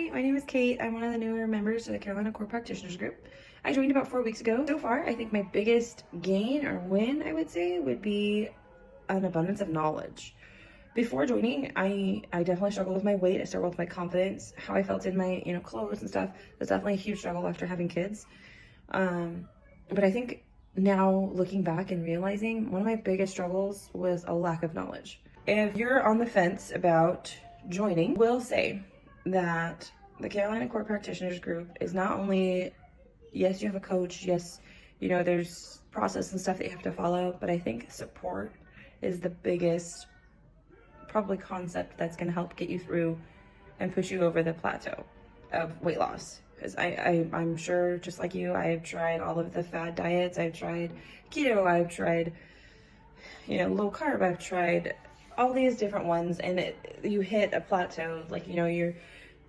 Hi, my name is Cait. I'm one of the newer members of the Carolina Core Practitioners Group. I joined about 4 weeks ago. So far, I think my biggest gain or win, I would say, would be an abundance of knowledge. Before joining, I definitely struggled with my weight. I struggled with my confidence, how I felt in my clothes and stuff. That's definitely a huge struggle after having kids. But I think now looking back and realizing one of my biggest struggles was a lack of knowledge. If you're on the fence about joining, will say that the Carolina Core Practitioners Group is not only, yes, you have a coach, yes, there's process and stuff that you have to follow, but I think support is the biggest probably concept that's going to help get you through and push you over the plateau of weight loss. Because I'm sure, just like you, I've tried all of the fad diets. I've tried keto, I've tried low carb, I've tried all these different ones, and you hit a plateau. Like, your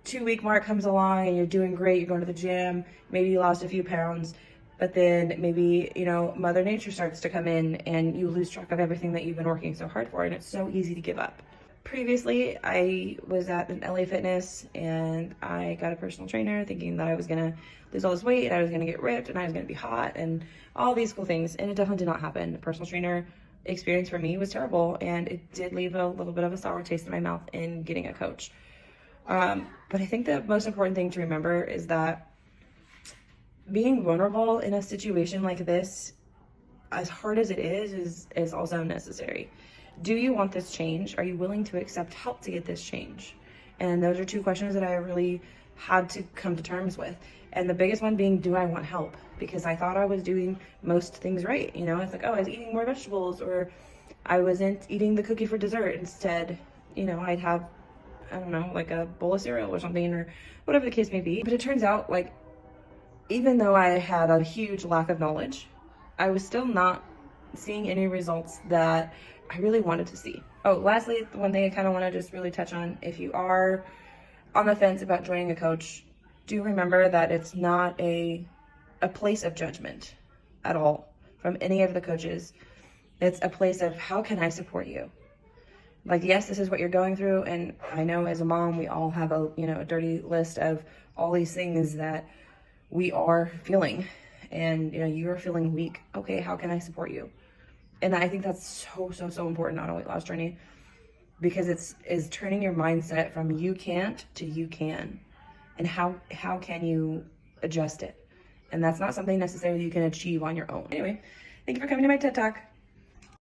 2-week mark comes along and you're doing great, you're going to the gym, maybe you lost a few pounds, but then maybe Mother Nature starts to come in and you lose track of everything that you've been working so hard for, and it's so easy to give up. Previously, I was at an LA Fitness and I got a personal trainer thinking that I was gonna lose all this weight and I was gonna get ripped and I was gonna be hot and all these cool things, and it definitely did not happen. The personal trainer experience for me was terrible, and it did leave a little bit of a sour taste in my mouth in getting a coach. But I think the most important thing to remember is that being vulnerable in a situation like this, as hard as it is also necessary. Do you want this change? Are you willing to accept help to get this change? And those are two questions that I really had to come to terms with. And the biggest one being, do I want help? Because I thought I was doing most things right. It's like, oh, I was eating more vegetables, or I wasn't eating the cookie for dessert. Instead, I'd have, I don't know, like a bowl of cereal or something, or whatever the case may be. But it turns out, like, even though I had a huge lack of knowledge, I was still not seeing any results that I really wanted to see. Oh, lastly, one thing I kind of want to just really touch on, if you are on the fence about joining a coach, do remember that it's not a place of judgment at all from any of the coaches. It's a place of, how can I support you? Like, yes, this is what you're going through, and I know as a mom, we all have a dirty list of all these things that we are feeling, and you are feeling weak. Okay, how can I support you? And I think that's so important on a weight loss journey, because it's turning your mindset from you can't to you can, and how can you adjust it? And that's not something necessarily you can achieve on your own. Anyway, thank you for coming to my TED Talk.